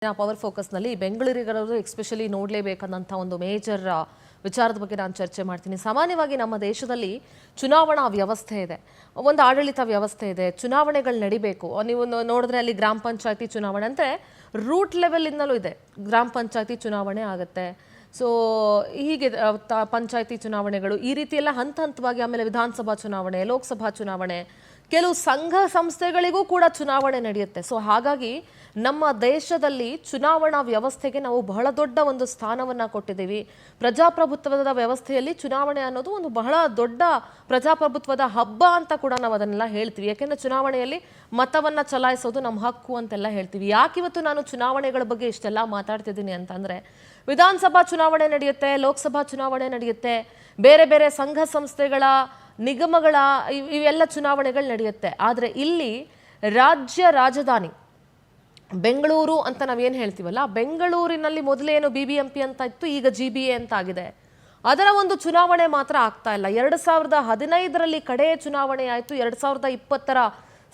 Power ಫೋಕಸ್ನಲ್ಲಿ ಬೆಂಗಳೂರಿಗರವರು especially ನೋಡಲೇಬೇಕಾದಂಥ ಒಂದು major ವಿಚಾರದ ಬಗ್ಗೆ ನಾನು ಚರ್ಚೆ ಮಾಡ್ತೀನಿ. ಸಾಮಾನ್ಯವಾಗಿ ನಮ್ಮ ದೇಶದಲ್ಲಿ ಚುನಾವಣಾ ವ್ಯವಸ್ಥೆ ಇದೆ, ಒಂದು ಆಡಳಿತ ವ್ಯವಸ್ಥೆ ಇದೆ, ಚುನಾವಣೆಗಳು ನಡಿಬೇಕು. ನೀವು ನೋಡಿದ್ರೆ ಅಲ್ಲಿ ಗ್ರಾಮ ಪಂಚಾಯತಿ ಚುನಾವಣೆ ಅಂದರೆ ರೂಟ್ ಲೆವೆಲಿಂದಲೂ ಇದೆ, ಗ್ರಾಮ ಪಂಚಾಯತಿ ಚುನಾವಣೆ ಆಗುತ್ತೆ. ಸೊ ಹೀಗೆ ಪಂಚಾಯತಿ ಚುನಾವಣೆಗಳು ಈ ರೀತಿ ಎಲ್ಲ ಹಂತ ಹಂತವಾಗಿ, ಆಮೇಲೆ ವಿಧಾನಸಭಾ ಚುನಾವಣೆ, ಲೋಕಸಭಾ ಚುನಾವಣೆ, ಕೆಲವು ಸಂಘ ಸಂಸ್ಥೆಗಳಿಗೂ ಕೂಡ ಚುನಾವಣೆ ನಡೆಯುತ್ತೆ. ಸೊ ಹಾಗಾಗಿ ನಮ್ಮ ದೇಶದಲ್ಲಿ ಚುನಾವಣಾ ವ್ಯವಸ್ಥೆಗೆ ನಾವು ಬಹಳ ದೊಡ್ಡ ಒಂದು ಸ್ಥಾನವನ್ನು ಕೊಟ್ಟಿದ್ದೀವಿ. ಪ್ರಜಾಪ್ರಭುತ್ವದ ವ್ಯವಸ್ಥೆಯಲ್ಲಿ ಚುನಾವಣೆ ಅನ್ನೋದು ಒಂದು ಬಹಳ ದೊಡ್ಡ ಪ್ರಜಾಪ್ರಭುತ್ವದ ಹಬ್ಬ ಅಂತ ಕೂಡ ನಾವು ಅದನ್ನೆಲ್ಲ ಹೇಳ್ತೀವಿ. ಯಾಕೆಂದರೆ ಚುನಾವಣೆಯಲ್ಲಿ ಮತವನ್ನು ಚಲಾಯಿಸೋದು ನಮ್ಮ ಹಕ್ಕು ಅಂತೆಲ್ಲ ಹೇಳ್ತೀವಿ. ಯಾಕಿವತ್ತು ನಾನು ಚುನಾವಣೆಗಳ ಬಗ್ಗೆ ಇಷ್ಟೆಲ್ಲ ಮಾತಾಡ್ತಿದ್ದೀನಿ ಅಂತಂದರೆ, ವಿಧಾನಸಭಾ ಚುನಾವಣೆ ನಡೆಯುತ್ತೆ, ಲೋಕಸಭಾ ಚುನಾವಣೆ ನಡೆಯುತ್ತೆ, ಬೇರೆ ಬೇರೆ ಸಂಘ ಸಂಸ್ಥೆಗಳ, ನಿಗಮಗಳ ಇವೆಲ್ಲ ಚುನಾವಣೆಗಳು ನಡೆಯುತ್ತೆ. ಆದರೆ ಇಲ್ಲಿ ರಾಜ್ಯ ರಾಜಧಾನಿ ಬೆಂಗಳೂರು ಅಂತ ನಾವೇನು ಹೇಳ್ತೀವಲ್ಲ, ಬೆಂಗಳೂರಿನಲ್ಲಿ ಮೊದಲೇನು BBMP ಅಂತ ಇತ್ತು, ಈಗ GBA ಅಂತ ಆಗಿದೆ. ಅದರ ಒಂದು ಚುನಾವಣೆ ಮಾತ್ರ ಆಗ್ತಾ ಇಲ್ಲ. 2015ರಲ್ಲಿ ಕಡೆಯ ಚುನಾವಣೆ ಆಯಿತು. 2020ರ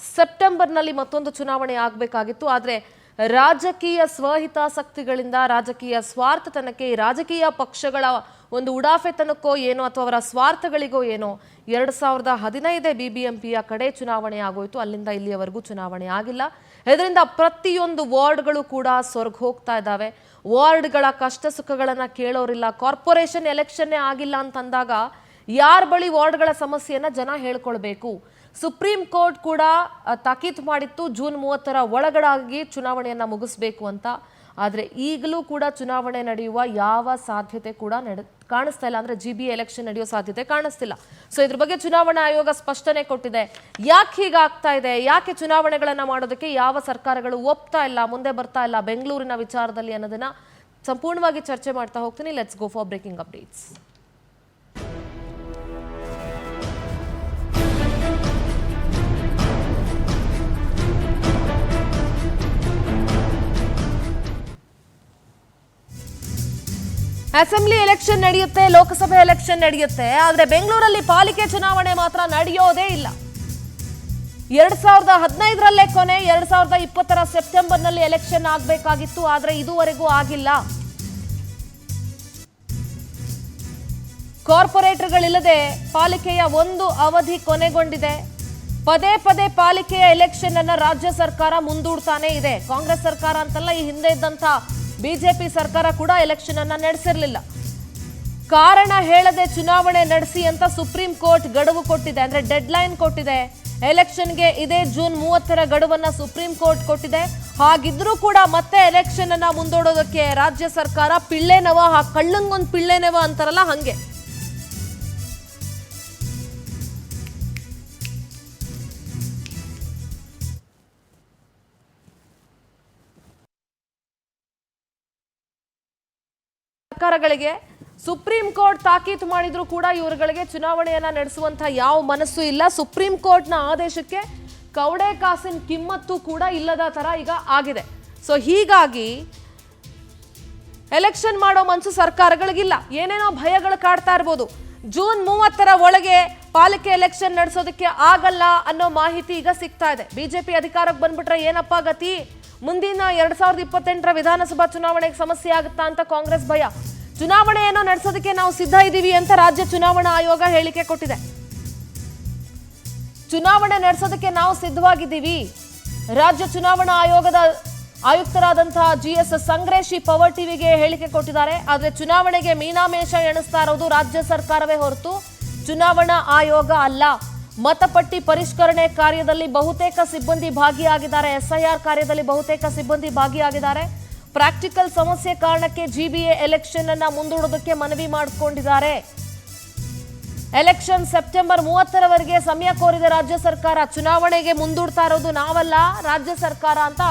ಸೆಪ್ಟೆಂಬರ್ನಲ್ಲಿ ಮತ್ತೊಂದು ಚುನಾವಣೆ ಆಗಬೇಕಾಗಿತ್ತು. ಆದರೆ ರಾಜಕೀಯ ಸ್ವಹಿತಾಸಕ್ತಿಗಳಿಂದ, ರಾಜಕೀಯ ಸ್ವಾರ್ಥತನಕ್ಕೆ, ರಾಜಕೀಯ ಪಕ್ಷಗಳ ಒಂದು ಉಡಾಫೆತನಕ್ಕೋ ಏನೋ ಅಥವಾ ಅವರ ಸ್ವಾರ್ಥಗಳಿಗೋ ಏನೋ 2015 BBMPಯ ಕಡೆ ಚುನಾವಣೆ ಆಗೋಯ್ತು. ಅಲ್ಲಿಂದ ಇಲ್ಲಿಯವರೆಗೂ ಚುನಾವಣೆ ಆಗಿಲ್ಲ. ಇದರಿಂದ ಪ್ರತಿಯೊಂದು ವಾರ್ಡ್ಗಳು ಕೂಡ ಸ್ವರ್ಗ ಹೋಗ್ತಾ ಇದ್ದಾವೆ. ವಾರ್ಡ್ಗಳ ಕಷ್ಟ ಸುಖಗಳನ್ನು ಕೇಳೋರಿಲ್ಲ. ಕಾರ್ಪೊರೇಷನ್ ಎಲೆಕ್ಷನ್ನೇ ಆಗಿಲ್ಲ ಅಂತಂದಾಗ ಯಾರ ಬಳಿ ವಾರ್ಡ್ಗಳ ಸಮಸ್ಯೆಯನ್ನು ಜನ ಹೇಳ್ಕೊಳ್ಬೇಕು? ಸುಪ್ರೀಂ ಕೋರ್ಟ್ ಕೂಡ ತಾಕೀತು ಮಾಡಿತ್ತು, ಜೂನ್ 30ರ ಒಳಗಡೆ ಚುನಾವಣೆಯನ್ನು ಮುಗಿಸ್ಬೇಕು ಅಂತ. ಆದರೆ ಈಗಲೂ ಕೂಡ ಚುನಾವಣೆ ನಡೆಯುವ ಯಾವ ಸಾಧ್ಯತೆ ಕೂಡ ಕಾಣಿಸ್ತಾ ಇಲ್ಲ. ಅಂದರೆ GBA ಎಲೆಕ್ಷನ್ ನಡೆಯೋ ಸಾಧ್ಯತೆ ಕಾಣಿಸ್ತಿಲ್ಲ. ಸೊ ಇದ್ರ ಬಗ್ಗೆ ಚುನಾವಣಾ ಆಯೋಗ ಸ್ಪಷ್ಟನೆ ಕೊಟ್ಟಿದೆ. ಯಾಕೆ ಹೀಗಾಗ್ತಾ ಇದೆ, ಯಾಕೆ ಚುನಾವಣೆಗಳನ್ನು ಮಾಡೋದಕ್ಕೆ ಯಾವ ಸರ್ಕಾರಗಳು ಒಪ್ತಾ ಇಲ್ಲ, ಮುಂದೆ ಬರ್ತಾ ಇಲ್ಲ ಬೆಂಗಳೂರಿನ ವಿಚಾರದಲ್ಲಿ ಅನ್ನೋದನ್ನ ಸಂಪೂರ್ಣವಾಗಿ ಚರ್ಚೆ ಮಾಡ್ತಾ ಹೋಗ್ತೀನಿ. Let's go for breaking updates. Assembly election ನಡೆಯುತ್ತೆ, ಲೋಕಸಭೆ ಎಲೆಕ್ಷನ್ ನಡೆಯುತ್ತೆ, ಆದರೆ ಬೆಂಗಳೂರಲ್ಲಿ ಪಾಲಿಕೆ ಚುನಾವಣೆ ಮಾತ್ರ ನಡೆಯೋದೇ ಇಲ್ಲ. 2015ರಲ್ಲೇ ಕೊನೆ, 2020ರ ಸೆಪ್ಟೆಂಬರ್ನಲ್ಲಿ ಎಲೆಕ್ಷನ್ ಆಗಬೇಕಾಗಿತ್ತು, ಆದರೆ ಇದುವರೆಗೂ ಆಗಿಲ್ಲ. ಕಾರ್ಪೊರೇಟರ್ಗಳಿಲ್ಲದೆ ಪಾಲಿಕೆಯ ಒಂದು ಅವಧಿ ಕೊನೆಗೊಂಡಿದೆ. ಪದೇ ಪದೇ ಪಾಲಿಕೆಯ ಎಲೆಕ್ಷನ್ ಅನ್ನ ರಾಜ್ಯ ಸರ್ಕಾರ ಮುಂದೂಡ್ತಾನೆ ಇದೆ. ಕಾಂಗ್ರೆಸ್ ಸರ್ಕಾರ ಅಂತಲ್ಲ, ಈ ಹಿಂದೆ ಇದ್ದಂತ ಬಿಜೆಪಿ ಸರ್ಕಾರ ಕೂಡ ಎಲೆಕ್ಷನ್ ಅನ್ನ ನಡೆಸಿರಲಿಲ್ಲ. ಕಾರಣ ಹೇಳದೆ ಚುನಾವಣೆ ನಡೆಸಿ ಅಂತ ಸುಪ್ರೀಂ ಕೋರ್ಟ್ ಗಡುವು ಕೊಟ್ಟಿದೆ, ಅಂದ್ರೆ ಡೆಡ್ ಲೈನ್ ಕೊಟ್ಟಿದೆ. ಎಲೆಕ್ಷನ್ಗೆ ಇದೇ ಜೂನ್ 30ರ ಗಡುವನ್ನ ಸುಪ್ರೀಂ ಕೋರ್ಟ್ ಕೊಟ್ಟಿದೆ. ಹಾಗಿದ್ರೂ ಕೂಡ ಮತ್ತೆ ಎಲೆಕ್ಷನ್ ಅನ್ನ ಮುಂದೂಡೋದಕ್ಕೆ ರಾಜ್ಯ ಸರ್ಕಾರ ಪಿಳ್ಳೆನವ, ಕಳ್ಳಂಗೊಂದು ಪಿಳ್ಳೆನವ ಅಂತಾರಲ್ಲ ಹಂಗೆ. ಸರ್ಕಾರಗಳಿಗೆ ಸುಪ್ರೀಂ ಕೋರ್ಟ್ ತಾಕೀತು ಮಾಡಿದ್ರು ಕೂಡ ಇವರುಗಳಿಗೆ ಚುನಾವಣೆಯನ್ನ ನಡೆಸುವಂತ ಯಾವ ಮನಸ್ಸು ಇಲ್ಲ. ಸುಪ್ರೀಂ ಕೋರ್ಟ್ನ ಆದೇಶಕ್ಕೆ ಕವಡೆ ಕಾಸಿನ ಕಿಮ್ಮತ್ತು ಕೂಡ ಇಲ್ಲದ ತರ ಈಗ ಆಗಿದೆ. ಸೊ ಹೀಗಾಗಿ ಎಲೆಕ್ಷನ್ ಮಾಡೋ ಮನಸ್ಸು ಸರ್ಕಾರಗಳಿಗಿಲ್ಲ. ಏನೇನೋ ಭಯಗಳು ಕಾಡ್ತಾ ಇರ್ಬೋದು. ಜೂನ್ 30ರ ಒಳಗೆ ಪಾಲಿಕೆ ಎಲೆಕ್ಷನ್ ನಡೆಸೋದಕ್ಕೆ ಆಗಲ್ಲ ಅನ್ನೋ ಮಾಹಿತಿ ಈಗ ಸಿಗ್ತಾ ಇದೆ. ಬಿಜೆಪಿ ಅಧಿಕಾರಕ್ಕೆ ಬಂದ್ಬಿಟ್ರೆ ಏನಪ್ಪ ಗತಿ, ಮುಂದಿನ 2028ರ ವಿಧಾನಸಭಾ ಚುನಾವಣೆಗೆ ಸಮಸ್ಯೆ ಆಗುತ್ತಾ ಅಂತ ಕಾಂಗ್ರೆಸ್ ಭಯ. ಚುನಾವಣೆ ಏನೋ ನಡೆಸೋದಕ್ಕೆ ನಾವು ಸಿದ್ಧ ಇದ್ದೀವಿ ಅಂತ ರಾಜ್ಯ ಚುನಾವಣಾ ಆಯೋಗ ಹೇಳಿಕೆ ಕೊಟ್ಟಿದೆ. ಚುನಾವಣೆ ನಡೆಸೋದಕ್ಕೆ ನಾವು ಸಿದ್ಧವಾಗಿದ್ದೀವಿ. ರಾಜ್ಯ ಚುನಾವಣಾ ಆಯೋಗದ ಆಯುಕ್ತರಾದಂತಹ GS ಸಂಗ್ರೇಶಿ ಪವರ್ ಟಿವಿಗೆ ಹೇಳಿಕೆ ಕೊಟ್ಟಿದ್ದಾರೆ. ಆದರೆ ಚುನಾವಣೆಗೆ ಮೀನಾಮೇಷ ಎಣಿಸ್ತಾ ಇರೋದು ರಾಜ್ಯ ಸರ್ಕಾರವೇ ಹೊರತು ಚುನಾವಣಾ ಆಯೋಗ ಅಲ್ಲ. ಮತಪಟ್ಟಿ ಪರಿಷ್ಕರಣೆ ಕಾರ್ಯದಲ್ಲಿ ಬಹುತೇಕ ಸಿಬ್ಬಂದಿ ಭಾಗಿಯಾಗಿದ್ದಾರೆ. SIR ಕಾರ್ಯದಲ್ಲಿ ಬಹುತೇಕ ಸಿಬ್ಬಂದಿ ಭಾಗಿಯಾಗಿದ್ದಾರೆ. ಪ್ರಾಕ್ಟಿಕಲ್ ಸಮಸ್ಯೆ ಕಾರಣಕ್ಕೆ GBA ಎಲೆಕ್ಷನ್ ಅನ್ನ ಮುಂದೂಡೋದಕ್ಕೆ ಮನವಿ ಮಾಡಿಕೊಂಡಿದ್ದಾರೆ. ಎಲೆಕ್ಷನ್ ಸೆಪ್ಟೆಂಬರ್ 30ರವರೆಗೆ ಸಮಯ ಕೋರಿದ ರಾಜ್ಯ ಸರ್ಕಾರ. ಚುನಾವಣೆಗೆ ಮುಂದೂಡ್ತಾ ಇರೋದು ನಾವಲ್ಲ, ರಾಜ್ಯ ಸರ್ಕಾರ ಅಂತ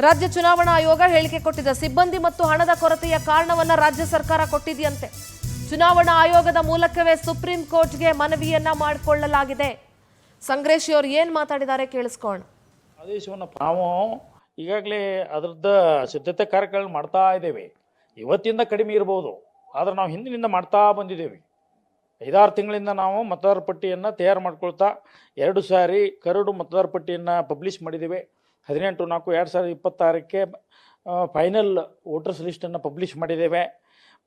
ರಾಜ್ಯ ಚುನಾವಣಾ ಆಯೋಗ ಹೇಳಿಕೆ ಕೊಟ್ಟಿದೆ. ಸಿಬ್ಬಂದಿ ಮತ್ತು ಹಣದ ಕೊರತೆಯ ಕಾರಣವನ್ನ ರಾಜ್ಯ ಸರ್ಕಾರ ಕೊಟ್ಟಿದೆಯಂತೆ. ಚುನಾವಣಾ ಆಯೋಗದ ಮೂಲಕವೇ ಸುಪ್ರೀಂ ಕೋರ್ಟ್ಗೆ ಮನವಿಯನ್ನ ಮಾಡಿಕೊಳ್ಳಲಾಗಿದೆ. ಸಂಗ್ರೇಶಿ ಅವರು ಏನ್ ಮಾತಾಡಿದ್ದಾರೆ ಕೇಳಿಸ್ಕೊಳ್ಳೋಣ. ಆದೇಶವನ್ನು ನಾವು ಈಗಾಗಲೇ ಅದರದ್ದು ಸಿದ್ಧತೆ ಕಾರ್ಯಗಳನ್ನು ಮಾಡ್ತಾ ಇದ್ದೇವೆ. ಇವತ್ತಿಂದ ಕಡಿಮೆ ಇರ್ಬೋದು, ಆದರೆ ನಾವು ಹಿಂದಿನಿಂದ ಮಾಡ್ತಾ ಬಂದಿದ್ದೇವೆ. 5-6 ತಿಂಗಳಿಂದ ನಾವು ಮತದಾರ ಪಟ್ಟಿಯನ್ನು ತಯಾರು ಮಾಡ್ಕೊಳ್ತಾ 2 ಸಾರಿ ಕರಡು ಮತದಾರ ಪಟ್ಟಿಯನ್ನು ಪಬ್ಲಿಷ್ ಮಾಡಿದ್ದೇವೆ. 18/4/2026 ಫೈನಲ್ ವೋಟರ್ಸ್ ಲಿಸ್ಟನ್ನು ಪಬ್ಲಿಷ್ ಮಾಡಿದ್ದೇವೆ.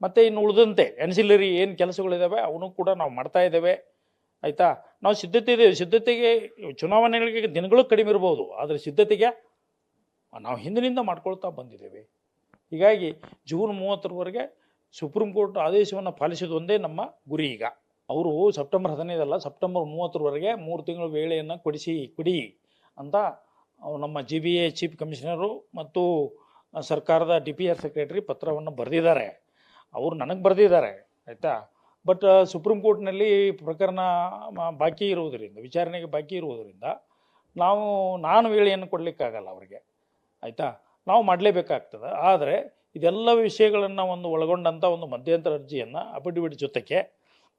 ಮತ್ತು ಇನ್ನು ಉಳಿದಂತೆ ಆ್ಯನ್ಸಿಲರಿ ಏನು ಕೆಲಸಗಳಿದ್ದಾವೆ ಅವನು ಕೂಡ ನಾವು ಮಾಡ್ತಾ ಇದ್ದೇವೆ. ಆಯಿತಾ, ನಾವು ಸಿದ್ಧತೆಗೆ ಚುನಾವಣೆಗಳಿಗೆ ದಿನಗಳು ಕಡಿಮೆ ಇರ್ಬೋದು, ಆದರೆ ಸಿದ್ಧತೆಗೆ ನಾವು ಹಿಂದಿನಿಂದ ಮಾಡ್ಕೊಳ್ತಾ ಬಂದಿದ್ದೇವೆ. ಹೀಗಾಗಿ ಜೂನ್ 30ರವರೆಗೆ ಸುಪ್ರೀಂ ಕೋರ್ಟ್ ಆದೇಶವನ್ನು ಪಾಲಿಸೋದು ಒಂದೇ ನಮ್ಮ ಗುರಿ. ಈಗ ಅವರು ಸೆಪ್ಟೆಂಬರ್ 15 ಅಲ್ಲ, ಸೆಪ್ಟೆಂಬರ್ 30ರವರೆಗೆ 3 ತಿಂಗಳ ವೇಳೆಯನ್ನು ಕೊಡಿ ಅಂತ ನಮ್ಮ GBA ಚೀಫ್ ಕಮಿಷನರು ಮತ್ತು ಸರ್ಕಾರದ DPR ಸೆಕ್ರೆಟರಿ ಪತ್ರವನ್ನು ಬರೆದಿದ್ದಾರೆ. ಅವರು ನನಗೆ ಬರೆದಿದ್ದಾರೆ, ಆಯಿತಾ. ಬಟ್ ಸುಪ್ರೀಂ ಕೋರ್ಟ್ನಲ್ಲಿ ಪ್ರಕರಣ ಬಾಕಿ ಇರುವುದರಿಂದ, ವಿಚಾರಣೆಗೆ ಬಾಕಿ ಇರುವುದರಿಂದ ನಾನು ವೇಳೆಯನ್ನು ಕೊಡಲಿಕ್ಕಾಗಲ್ಲ ಅವರಿಗೆ, ಆಯಿತಾ. ನಾವು ಮಾಡಲೇಬೇಕಾಗ್ತದೆ. ಆದರೆ ಇದೆಲ್ಲ ವಿಷಯಗಳನ್ನು ಒಳಗೊಂಡಂಥ ಒಂದು ಮಧ್ಯಂತರ ಅರ್ಜಿಯನ್ನು ಅಫಿಡವಿಟ್ ಜೊತೆಗೆ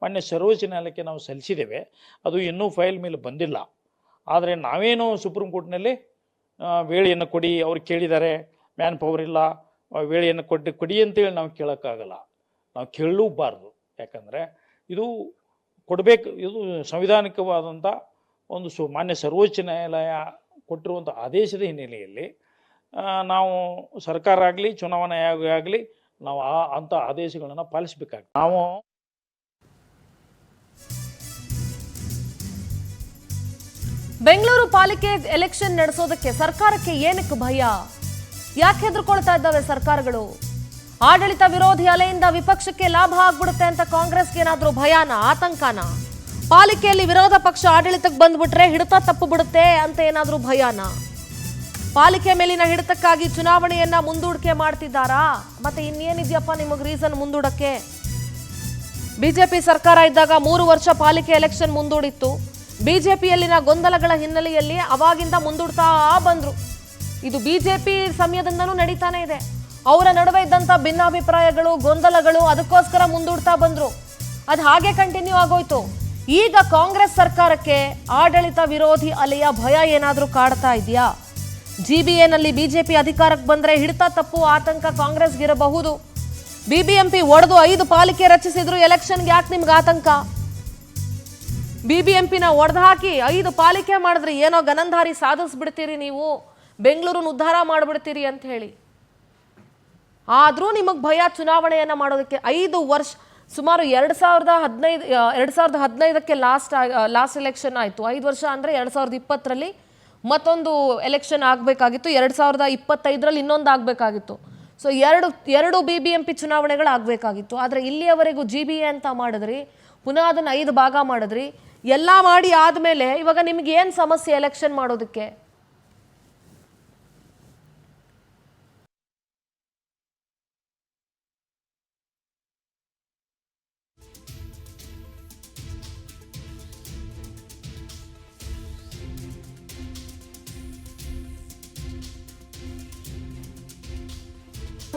ಮಾನ್ಯ ಸರ್ವೋಚ್ಚ ನ್ಯಾಯಾಲಯಕ್ಕೆ ನಾವು ಸಲ್ಲಿಸಿದ್ದೇವೆ. ಅದು ಇನ್ನೂ ಫೈಲ್ ಮೇಲೆ ಬಂದಿಲ್ಲ. ಆದರೆ ನಾವೇನು ಸುಪ್ರೀಂ ಕೋರ್ಟ್ನಲ್ಲಿ ವೇಳೆಯನ್ನು ಕೊಡಿ, ಅವ್ರು ಕೇಳಿದ್ದಾರೆ, ಮ್ಯಾನ್ ಪವರ್ ಇಲ್ಲ, ವೇಳೆಯನ್ನು ಕೊಡಿ ಅಂತೇಳಿ ನಾವು ಕೇಳೋಕ್ಕಾಗಲ್ಲ, ನಾವು ಕೇಳಲೂಬಾರ್ದು. ಯಾಕಂದರೆ ಇದು ಕೊಡಬೇಕು, ಇದು ಸಂವಿಧಾನಿಕವಾದಂಥ ಒಂದು ಮಾನ್ಯ ಸರ್ವೋಚ್ಚ ನ್ಯಾಯಾಲಯ ಕೊಟ್ಟಿರುವಂಥ ಆದೇಶದ ಹಿನ್ನೆಲೆಯಲ್ಲಿ ನಾವು ಸರ್ಕಾರ ಆಗಲಿ ಚುನಾವಣಾ ಆಯೋಗ ಆಗಲಿ ನಾವು ಅಂಥ ಆದೇಶಗಳನ್ನು ಪಾಲಿಸಬೇಕಾಗ್ತದೆ. ನಾವು ಬೆಂಗಳೂರು ಪಾಲಿಕೆ ಎಲೆಕ್ಷನ್ ನಡೆಸೋದಕ್ಕೆ ಸರ್ಕಾರಕ್ಕೆ ಏನಕ್ಕೆ ಭಯ? ಯಾಕೆ ಹೆದರ್ಕೊಳ್ತಾ ಇದ್ದಾವೆ ಸರ್ಕಾರಗಳು? ಆಡಳಿತ ವಿರೋಧಿ ಅಲೆಯಿಂದ ವಿಪಕ್ಷಕ್ಕೆ ಲಾಭ ಆಗ್ಬಿಡುತ್ತೆ ಅಂತ ಕಾಂಗ್ರೆಸ್ಗೆ ಏನಾದ್ರೂ ಭಯಾನ, ಆತಂಕನ? ಪಾಲಿಕೆಯಲ್ಲಿ ವಿರೋಧ ಪಕ್ಷ ಆಡಳಿತಕ್ಕೆ ಬಂದ್ಬಿಟ್ರೆ ಹಿಡಿತ ತಪ್ಪು ಬಿಡುತ್ತೆ ಅಂತ ಏನಾದ್ರೂ ಭಯಾನ? ಪಾಲಿಕೆ ಮೇಲಿನ ಹಿಡಿತಕ್ಕಾಗಿ ಚುನಾವಣೆಯನ್ನ ಮುಂದೂಡಿಕೆ ಮಾಡ್ತಿದ್ದಾರಾ? ಮತ್ತೆ ಇನ್ನೇನಿದೆಯಪ್ಪ ನಿಮಗೆ ರೀಸನ್ ಮುಂದೂಡಕ್ಕೆ? ಬಿಜೆಪಿ ಸರ್ಕಾರ ಇದ್ದಾಗ 3 ವರ್ಷ ಪಾಲಿಕೆ ಎಲೆಕ್ಷನ್ ಮುಂದೂಡಿತ್ತು. ಬಿಜೆಪಿಯಲ್ಲಿನ ಗೊಂದಲಗಳ ಹಿನ್ನೆಲೆಯಲ್ಲಿ ಅವಾಗಿಂದ ಮುಂದೂಡ್ತಾ ಬಂದ್ರು. ಇದು ಬಿಜೆಪಿ ಸಮಯದಿಂದನೂ ನಡೀತಾನೆ ಇದೆ. ಅವರ ನಡುವೆ ಇದ್ದಂಥ ಭಿನ್ನಾಭಿಪ್ರಾಯಗಳು, ಗೊಂದಲಗಳು, ಅದಕ್ಕೋಸ್ಕರ ಮುಂದೂಡ್ತಾ ಬಂದ್ರು. ಅದು ಹಾಗೆ ಕಂಟಿನ್ಯೂ ಆಗೋಯ್ತು. ಈಗ ಕಾಂಗ್ರೆಸ್ ಸರ್ಕಾರಕ್ಕೆ ಆಡಳಿತ ವಿರೋಧಿ ಅಲೆಯ ಭಯ ಏನಾದರೂ ಕಾಡ್ತಾ ಇದೆಯಾ? GBAನಲ್ಲಿ ಬಿಜೆಪಿ ಅಧಿಕಾರಕ್ಕೆ ಬಂದ್ರೆ ಹಿಡಿತ ತಪ್ಪು ಆತಂಕ ಕಾಂಗ್ರೆಸ್ಗಿರಬಹುದು. BBMP ಒಡೆದು 5 ಪಾಲಿಕೆ ರಚಿಸಿದ್ರು, ಎಲೆಕ್ಷನ್ಗೆ ಯಾಕೆ ನಿಮ್ಗೆ ಆತಂಕ? BBMPನ ಒಡೆದು ಹಾಕಿ 5 ಪಾಲಿಕೆ ಮಾಡಿದ್ರೆ ಏನೋ ಗನಂಧಾರಿ ಸಾಧಿಸ್ಬಿಡ್ತೀರಿ ನೀವು, ಬೆಂಗಳೂರನ್ನ ಉದ್ಧಾರ ಮಾಡಿಬಿಡ್ತೀರಿ ಅಂತ ಹೇಳಿ. ಆದರೂ ನಿಮಗೆ ಭಯ ಚುನಾವಣೆಯನ್ನು ಮಾಡೋದಕ್ಕೆ. 5 ವರ್ಷ, ಸುಮಾರು 2015ಕ್ಕೆ ಲಾಸ್ಟ್ ಎಲೆಕ್ಷನ್ ಆಯಿತು. 5 ವರ್ಷ ಅಂದರೆ 2020ರಲ್ಲಿ ಮತ್ತೊಂದು ಎಲೆಕ್ಷನ್ ಆಗಬೇಕಾಗಿತ್ತು, 2025ರಲ್ಲಿ ಇನ್ನೊಂದು ಆಗಬೇಕಾಗಿತ್ತು. ಸೊ ಎರಡು BBMP ಚುನಾವಣೆಗಳು ಆಗಬೇಕಾಗಿತ್ತು. ಆದರೆ ಇಲ್ಲಿಯವರೆಗೂ GBA ಅಂತ ಮಾಡಿದ್ರಿ, ಪುನಃ ಅದನ್ನು 5 ಭಾಗ ಮಾಡಿದ್ರಿ, ಎಲ್ಲ ಮಾಡಿ ಆದಮೇಲೆ ಇವಾಗ ನಿಮ್ಗೆ ಏನು ಸಮಸ್ಯೆ ಎಲೆಕ್ಷನ್ ಮಾಡೋದಕ್ಕೆ?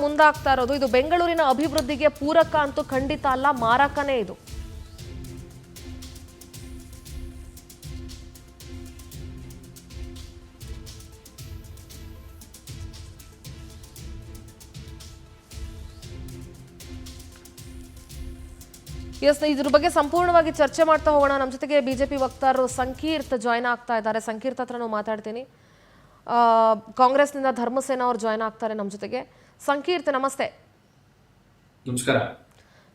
ಮುಂದಾಗ್ತಾ ಇರೋದು ಇದು ಬೆಂಗಳೂರಿನ ಅಭಿವೃದ್ಧಿಗೆ ಪೂರಕ ಅಂತೂ ಖಂಡಿತ ಅಲ್ಲ, ಮಾರಕನೇ ಇದು. ಇದ್ರ ಬಗ್ಗೆ ಸಂಪೂರ್ಣವಾಗಿ ಚರ್ಚೆ ಮಾಡ್ತಾ ಹೋಗೋಣ. ನಮ್ಮ ಜೊತೆಗೆ ಬಿಜೆಪಿ ವಕ್ತಾರರು ಸಂಕೀರ್ತ್ ಜಾಯ್ನ್ ಆಗ್ತಾ ಇದ್ದಾರೆ. ಸಂಕೀರ್ತ್ ಹತ್ರ ನಾವು ಮಾತಾಡ್ತೀನಿ. ಕಾಂಗ್ರೆಸ್ನಿಂದ ಧರ್ಮಸೇನ ಅವರು ಜಾಯ್ನ್ ಆಗ್ತಾರೆ ನಮ್ಮ ಜೊತೆಗೆ. ಸಂಕೀರ್ತ್ ನಮಸ್ತೆ.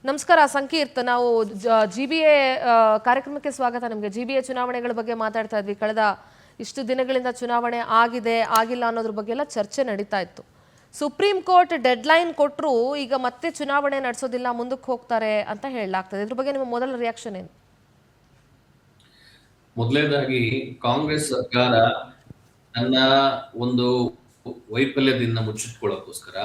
ನಮಸ್ಕಾರ ಸಂಕೀರ್ತ್. ನಾವು GBA ಕಾರ್ಯಕ್ರಮಕ್ಕೆ ಸ್ವಾಗತ ನಿಮಗೆ. GBA ಚುನಾವಣೆಗಳ ಬಗ್ಗೆ ಮಾತಾಡ್ತಾ ಇದ್ವಿ. ಕಳೆದ ಇಷ್ಟು ದಿನಗಳಿಂದ ಚುನಾವಣೆ ಆಗಿದೆ ಆಗಿಲ್ಲ ಅನ್ನೋದ್ರ ಬಗ್ಗೆ ಎಲ್ಲ ಚರ್ಚೆ ನಡೀತಾ ಇತ್ತು. ಸುಪ್ರೀಂ ಕೋರ್ಟ್ ಡೆಡ್ಲೈನ್ ಕೊಟ್ಟರು, ಈಗ ಮತ್ತೆ ಚುನಾವಣೆ ನಡೆಸೋದಿಲ್ಲ, ಮುಂದಕ್ಕೆ ಹೋಗ್ತಾರೆ ಅಂತ ಹೇಳಲಾಗ್ತದೆ. ಇದ್ರ ಬಗ್ಗೆ ನಿಮ್ಮ ಮೊದಲ ರಿಯಾಕ್ಷನ್ ಏನು? ಮೊದಲನೇದಾಗಿ ಕಾಂಗ್ರೆಸ್ ಸರ್ಕಾರ ತನ್ನ ಒಂದು ವೈಫಲ್ಯದಿಂದ ಮುಚ್ಚಿಟ್ಕೊಳ್ಳೋಕ್ಕೋಸ್ಕರ,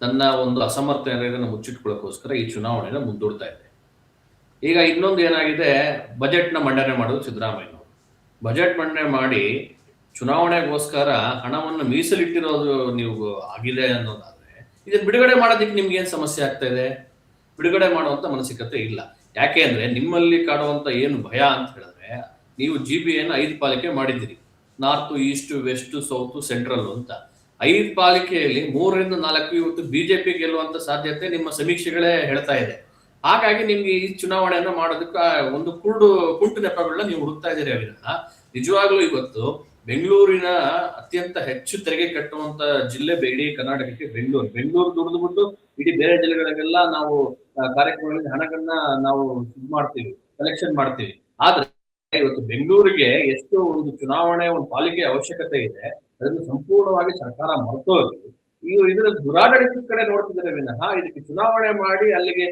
ತನ್ನ ಒಂದು ಅಸಮರ್ಥತೆಯನ್ನು ಮುಚ್ಚಿಟ್ಕೊಳ್ಳೋಕ್ಕೋಸ್ಕರ ಈ ಚುನಾವಣೆನ ಮುಂದೂಡ್ತಾ ಇದೆ. ಈಗ ಇನ್ನೊಂದು ಏನಾಗಿದೆ, ಬಜೆಟ್ನ ಮಂಡನೆ ಮಾಡೋದು ಸಿದ್ದರಾಮಯ್ಯ. ಬಜೆಟ್ ಮಂಡನೆ ಮಾಡಿ ಚುನಾವಣೆಗೋಸ್ಕರ ಹಣವನ್ನು ಮೀಸಲಿಟ್ಟಿರೋದು ನೀವು ಆಗಿದೆ ಅನ್ನೋದಾದ್ರೆ, ಇದನ್ನ ಬಿಡುಗಡೆ ಮಾಡೋದಕ್ಕೆ ನಿಮ್ಗೆ ಏನ್ ಸಮಸ್ಯೆ ಆಗ್ತಾ ಇದೆ? ಬಿಡುಗಡೆ ಮಾಡುವಂತ ಮಾನಸಿಕತೆ ಇಲ್ಲ. ಯಾಕೆ ಅಂದ್ರೆ ನಿಮ್ಮಲ್ಲಿ ಕಾಡುವಂತ ಏನು ಭಯ ಅಂತ ಹೇಳಿದ್ರೆ, ನೀವು GBAನ 5 ಪಾಲಿಕೆ ಮಾಡಿದ್ದೀರಿ, north, east, west, south, central ಅಂತ. 5 ಪಾಲಿಕೆಯಲ್ಲಿ 3ರಿಂದ 4 ಇವತ್ತು ಬಿಜೆಪಿ ಗೆಲ್ಲುವಂತ ಸಾಧ್ಯತೆ ನಿಮ್ಮ ಸಮೀಕ್ಷೆಗಳೇ ಹೇಳ್ತಾ ಇದೆ. ಹಾಗಾಗಿ ನಿಮ್ಗೆ ಈ ಚುನಾವಣೆಯನ್ನ ಮಾಡೋದಕ್ಕೆ ಒಂದು ಕುಂಟು ನೆಪಗಳನ್ನ ನೀವು ಹುಡುಕ್ತಾ ಇದ್ದೀರಿ. ವಿನಃ ನಿಜವಾಗ್ಲೂ ಇವತ್ತು ಬೆಂಗಳೂರಿನ ಅತ್ಯಂತ ಹೆಚ್ಚು ತೆರಿಗೆ ಕಟ್ಟುವಂತ ಜಿಲ್ಲೆ ಇಡೀ ಕರ್ನಾಟಕಕ್ಕೆ ಬೆಂಗಳೂರು ದುಡಿದ್ಬಿಟ್ಟು ಇಡೀ ಬೇರೆ ಜಿಲ್ಲೆಗಳಿಗೆಲ್ಲ ನಾವು ಕಾರ್ಯಕ್ರಮಗಳಲ್ಲಿ ಹಣಗಳನ್ನ ನಾವು ಇದು ಮಾಡ್ತೀವಿ, ಕಲೆಕ್ಷನ್ ಮಾಡ್ತೀವಿ. ಆದ್ರೆ ಇವತ್ತು ಬೆಂಗಳೂರಿಗೆ ಎಷ್ಟು ಒಂದು ಚುನಾವಣೆ ಒಂದು ಪಾಲಿಕೆ ಅವಶ್ಯಕತೆ ಇದೆ, ಅದನ್ನು ಸಂಪೂರ್ಣವಾಗಿ ಸರ್ಕಾರ ಮರ್ತೋಗಿ ಇದರ ದುರಾಡಳಿತದ ಕಡೆ ನೋಡ್ತಿದ್ದಾರೆ ವಿನಃ ಇದಕ್ಕೆ ಚುನಾವಣೆ ಮಾಡಿ ಅಲ್ಲಿಗೆ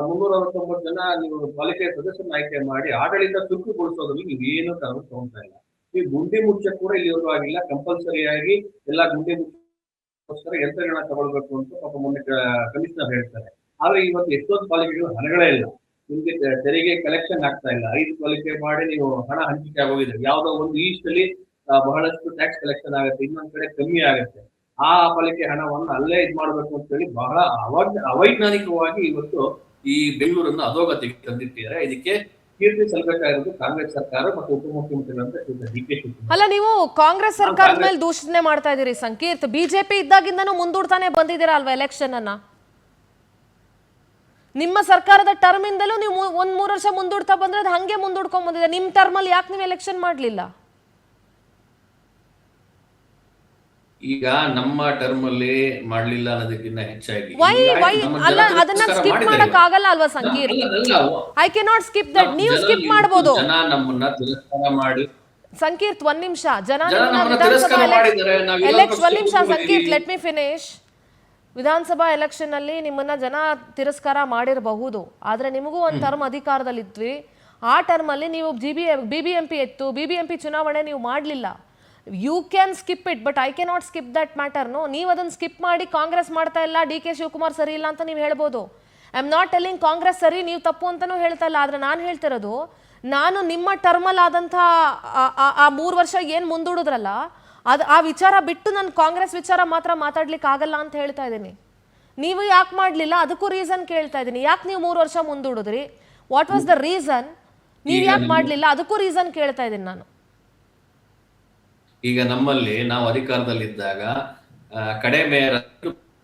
369 ಜನ ನೀವು ಪಾಲಿಕೆ ಸದಸ್ಯರನ್ನ ಆಯ್ಕೆ ಮಾಡಿ ಆಡಳಿತ ಚುರುಕುಗೊಳಿಸೋದ್ರಲ್ಲಿ ನೀವೇನು ಕ್ರಮ ತಗೊಂತಾ ಇಲ್ಲ. ಈ ಗುಂಡಿ ಮುಚ್ಚ ಕೂಡ ಇಲ್ಲಿವರೆಗೂ ಆಗಿಲ್ಲ. ಕಂಪಲ್ಸರಿ ಆಗಿ ಎಲ್ಲಾ ಗುಂಡಿ ಮುಚ್ಚೋಸ್ಕರ ಯಂತ್ರಗಳನ್ನ ತಗೊಳ್ಬೇಕು ಅಂತ ಪಾಪ ಮೊನ್ನೆ ಕಮಿಷನರ್ ಹೇಳ್ತಾರೆ. ಆದ್ರೆ ಇವತ್ತು ಎಷ್ಟೊಂದು ಪಾಲಿಕೆಗಳು ಹಣಗಳೇ ಇಲ್ಲ, ನಿಮ್ಗೆ ತೆರಿಗೆ ಕಲೆಕ್ಷನ್ ಆಗ್ತಾ ಇಲ್ಲ. 5 ಪಾಲಿಕೆ ಮಾಡಿ ನೀವು ಹಣ ಹಂಚಿಕೆ ಆಗೋಗಿದೆ. ಯಾವ್ದೋ ಒಂದು ಈಸ್ಟ್ ಅಲ್ಲಿ ಬಹಳಷ್ಟು ಟ್ಯಾಕ್ಸ್ ಕಲೆಕ್ಷನ್ ಆಗುತ್ತೆ, ಇನ್ನೊಂದ್ ಕಡೆ ಕಮ್ಮಿ ಆಗುತ್ತೆ. ಆ ಪಾಲಿಕೆ ಹಣವನ್ನು ಅಲ್ಲೇ ಇದ್ ಮಾಡ್ಬೇಕು ಅಂತ ಹೇಳಿ ಬಹಳ ಅವೈಜ್ಞಾನಿಕವಾಗಿ ಇವತ್ತು ಈ ಬೆಂಗಳೂರನ್ನು ಅಧೋಗತಿಗೆ ತಂದಿಟ್ಟಿದ್ದಾರೆ. ಇದಕ್ಕೆ ಕೀರ್ತಿ ಸಲ್ಲಬೇಕಾಗಿರೋದು ಕಾಂಗ್ರೆಸ್ ಸರ್ಕಾರ ಮತ್ತು ಉಪಮುಖ್ಯಮಂತ್ರಿಗಳಂತ ಡಿ.ಕೆ. ಶಿವಕುಮಾರ್. ಅಲ್ಲ, ನೀವು ಕಾಂಗ್ರೆಸ್ ಸರ್ಕಾರದ ಮೇಲೆ ದೂಷಣೆ ಮಾಡ್ತಾ ಇದೀರಿ ಸಂಕೀರ್ತ್. ಬಿಜೆಪಿ ಇದ್ದಾಗಿಂದನೂ ಮುಂದೂಡ್ತಾನೆ ಬಂದಿದ್ದೀರಾ ಅಲ್ವಾ ಎಲೆಕ್ಷನ್ ಅನ್ನ? ನಿಮ್ಮ ಸರ್ಕಾರದ ಟರ್ಮ್ ಇಂದಲೂ ನೀವು 3 ವರ್ಷ ಮುಂದೂಡ್ತಾ ಬಂದ್ರೆ ಅದು ಹಂಗೆ ಮುಂದೂಡ್ಕೊಂಡ್ ಬಂದಿದೆ. ನಿಮ್ ಟರ್ಮ್ ಅಲ್ಲಿ ಯಾಕೆ ನೀವು ಎಲೆಕ್ಷನ್ ಮಾಡ್ಲಿಲ್ಲ? ಈಗ ನಮ್ಮ ಟರ್ಮ್ ಅಲ್ಲಿ ಮಾಡ್ಲಿಲ್ಲ ಅನ್ನೋದಕ್ಕಿಂತ ಹೆಚ್ಚಾಗಿ ಅಲ್ಲ, ಅದನ್ನ ಸ್ಕಿಪ್ ಮಾಡಕ್ ಆಗಲ್ಲ ಅಲ್ವಾ Sankeerth? I can not skip that. ನೀವು ಸ್ಕಿಪ್ ಮಾಡಬಹುದು. ಜನ ನಮ್ಮನ್ನ ತಿರಸ್ಕಾರ ಮಾಡಿ ಸಂಕೀರ್ತ್ ಒಂದ್ ನಿಮಿಷ. ಒಂದ್ ನಿಮಿಷ ಸಂಕೀರ್ತ್, ಲೆಟ್ ಮಿ ಫಿನಿಶ್. ವಿಧಾನಸಭಾ ಎಲೆಕ್ಷನ್ ಅಲ್ಲಿ ನಿಮ್ಮನ್ನ ಜನ ತಿರಸ್ಕಾರ ಮಾಡಿರಬಹುದು, ಆದ್ರೆ ನಿಮಗೂ ಒಂದು ಟರ್ಮ್ ಅಧಿಕಾರದಲ್ಲಿದ್ವಿ. ಆ ಟರ್ಮ್ ಅಲ್ಲಿ ನೀವು ಬಿಬಿಎಂಪಿ ಬಿಬಿಎಂಪಿ ಚುನಾವಣೆ ನೀವು ಮಾಡಲಿಲ್ಲ. You can skip it, but I can not skip that matter. ನೀವು ಅದನ್ನ ಸ್ಕಿಪ್ ಮಾಡಿ ಕಾಂಗ್ರೆಸ್ ಮಾಡ್ತಾ ಇಲ್ಲ, ಡಿ.ಕೆ. ಶಿವಕುಮಾರ್ ಸರಿ ಇಲ್ಲ ಅಂತ ನೀವು ಹೇಳ್ಬೋದು. I am not telling Congress ಸರಿ, ನೀವು ತಪ್ಪು ಅಂತಾನೂ ಹೇಳ್ತಾ ಇಲ್ಲ. ಆದ್ರೆ ನಾನು ಹೇಳ್ತಿರೋದು, ನಾನು ನಿಮ್ಮ ಟರ್ಮಲ್ ಆದಂಥ ಆ 3 ವರ್ಷ ಏನು ಮುಂದೂಡಿದ್ರಲ್ಲ, ಆ ವಿಚಾರ ಬಿಟ್ಟು ನಾನು ಕಾಂಗ್ರೆಸ್ ವಿಚಾರ ಮಾತ್ರ ಮಾತಾಡ್ಲಿಕ್ಕೆ ಆಗಲ್ಲ ಅಂತ ಹೇಳ್ತಾ ಇದ್ದೀನಿ. ನೀವು ಯಾಕೆ ಮಾಡಲಿಲ್ಲ ಅದಕ್ಕೂ ರೀಸನ್ ಕೇಳ್ತಾ ಇದ್ದೀನಿ. ಯಾಕೆ ನೀವು 3 ವರ್ಷ ಮುಂದೂಡಿದ್ರಿ? What was the reason? ನೀವು ಯಾಕೆ ಮಾಡಲಿಲ್ಲ ಅದಕ್ಕೂ ರೀಸನ್ ಕೇಳ್ತಾ ಇದ್ದೀನಿ ನಾನು. ಈಗ ನಮ್ಮಲ್ಲಿ ನಾವು ಅಧಿಕಾರದಲ್ಲಿದ್ದಾಗ ಕಡೆ ಮೇಯರ್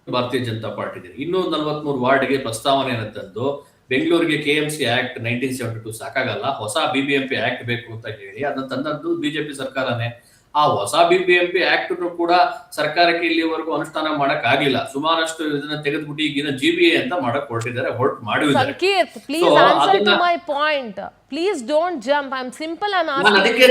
ಭಾರತೀಯ ಜನತಾ ಪಾರ್ಟಿ ಇದೆ. 243 ವಾರ್ಡ್ಗೆ ಪ್ರಸ್ತಾವನೆಯನ್ನು ತಂದು ಬೆಂಗಳೂರಿಗೆ KMC ಆಕ್ಟ್ 1972 ಸಾಕಾಗಲ್ಲ, ಹೊಸ BBMP ಆಕ್ಟ್ ಬೇಕು ಅಂತ ಹೇಳಿ ಅದನ್ನ ತಂದದ್ದು ಬಿಜೆಪಿ ಸರ್ಕಾರನೇ. ಆ ಹೊಸ BBMP ಆಕ್ಟ್ ಕೂಡ ಸರ್ಕಾರಕ್ಕೆ ಇಲ್ಲಿವರೆಗೂ ಅನುಷ್ಠಾನ ಮಾಡಕ್ ಆಗಿಲ್ಲ. ಸುಮಾರಷ್ಟು ಇದನ್ನ ತೆಗೆದ್ಬಿಟ್ಟು ಈಗಿನ GBA ಅಂತ ಮಾಡಕ್ ಹೊರಟಿದ್ದಾರೆ, ಮಾಡಿದ್ದಾರೆ. Sankeerth, please answer to my point. Please don't jump. I am simple. ಅದಕ್ಕೆ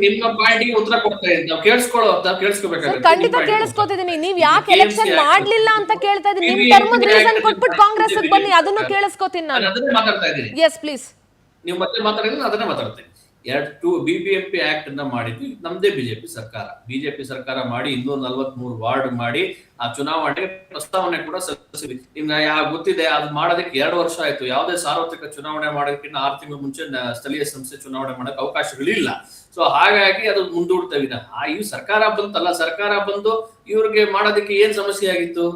ನಿಮ್ಮ ಪಾಯಿಂಟಿಗೆ ಉತ್ತರ ಕೊಡ್ತಾ ಇದ್ದೀನಿ. ನಾವು ಕೇಳಿಸ್ಕೋಬೇಕಾಗುತ್ತೆ. ಖಂಡಿತ ಕೇಳಿಸ್ಕೊತಿದ್ದೀನಿ. ನೀವ್ ಯಾಕೆ ಎಲೆಕ್ಷನ್ ಮಾಡ್ಲಿಲ್ಲ ಅಂತ ಕೇಳ್ತಾ ಇದ್ದೀನಿ. ನಿಮ್ ಟರ್ಮ್ ರೀಸನ್ ಕೊಟ್ಬಿಟ್ಟು ಕಾಂಗ್ರೆಸ್ ಬನ್ನಿ, ಅದನ್ನು ಕೇಳಿಸ್ಕೊತೀನಿ ನಾನು. ಅದನ್ನೇ ಮಾತಾಡ್ತಾ ಇದ್ದೀನಿ. Yes please. ನೀವು ಮತ್ತೆ ಮಾತಾಡಿದ್ರೆ ಅದನ್ನೇ ಮಾತಾಡ್ತೀನಿ. BBMP ಆಕ್ಟ್ ಅನ್ನ ಮಾಡಿದ್ದು ನಮ್ದೇ ಬಿಜೆಪಿ ಸರ್ಕಾರ ಮಾಡಿ 243 ವಾರ್ಡ್ ಮಾಡಿ ಆ ಚುನಾವಣೆ ಪ್ರಸ್ತಾವನೆ ಕೂಡ ಸಲ್ಲಿಸಿದ್ವಿ. ಇನ್ನ ಗೊತ್ತಿದೆ, ಅದು ಮಾಡೋದಕ್ಕೆ 2 ವರ್ಷ ಆಯ್ತು. ಯಾವುದೇ ಸಾರ್ವತ್ರಿಕ ಚುನಾವಣೆ ಮಾಡೋದಕ್ಕಿಂತ 6 ತಿಂಗಳ ಮುಂಚೆ ಸ್ಥಳೀಯ ಸಂಸ್ಥೆ ಚುನಾವಣೆ ಮಾಡಕ್ ಅವಕಾಶಗಳಿಲ್ಲ. ಸೊ ಹಾಗಾಗಿ ಅದು ಮುಂದೂಡ್ತೇವೆ. ಈ ಸರ್ಕಾರ ಬಂತಲ್ಲ, ಸರ್ಕಾರ ಬಂದು ಇವ್ರಿಗೆ ಮಾಡೋದಕ್ಕೆ ಏನ್ ಸಮಸ್ಯೆ ಆಗಿತ್ತು?